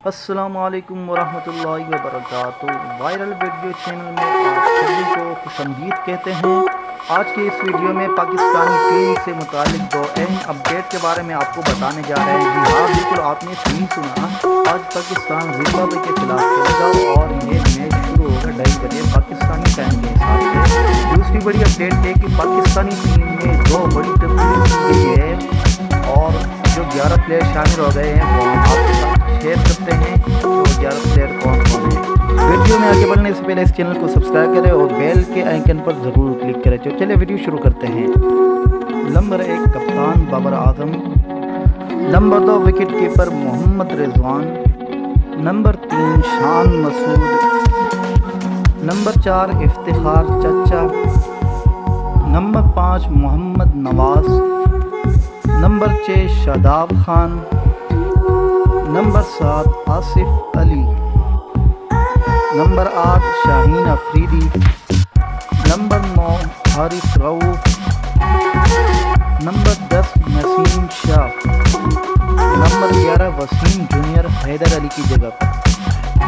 السلام علیکم ورحمۃ اللہ وبرکاتہ۔ وائرل ویڈیو چینل میں آپ سبھی کو خوش آمدید کہتے ہیں۔ آج کے اس ویڈیو میں پاکستانی ٹیم سے متعلق دو اہم اپڈیٹ کے بارے میں آپ کو بتانے جا رہے ہیں۔ جی ہاں، بالکل آپ نے صحیح سنا، آج پاکستان زمبابوے کے خلاف کھیلے گا اور یہ میچ شروع ہوگا 2:30 بجے پاکستانی ٹائم کے حساب سے۔ دوسری بڑی اپڈیٹ ہے کہ پاکستانی ٹیم میں دو بڑی تبدیلی کی گئی ہے اور جو 11 پلیئر شامل ہو گئے ہیں وہ ہم آپ کے ساتھ شیئر کرتے ہیں۔ وہ 11 پلیئر کون کون ہیں۔ ویڈیو میں آگے بڑھنے سے پہلے اس چینل کو سبسکرائب کریں اور بیل کے آئیکن پر ضرور کلک کریں۔ چلیے ویڈیو شروع کرتے ہیں۔ نمبر 1 کپتان Babar Azam, number 2 wicket keeper محمد رضوان، نمبر 3 شان مسعود، نمبر 4 افتخار چچا، نمبر 5 محمد نواز، نمبر 6 شاداب خان، نمبر 7 آصف علی، نمبر 8 شاہین افریدی، نمبر 9 حارث رؤوف، نمبر 10 نسیم شاہ، نمبر 11 وسیم جونیئر حیدر علی کی جگہ پر۔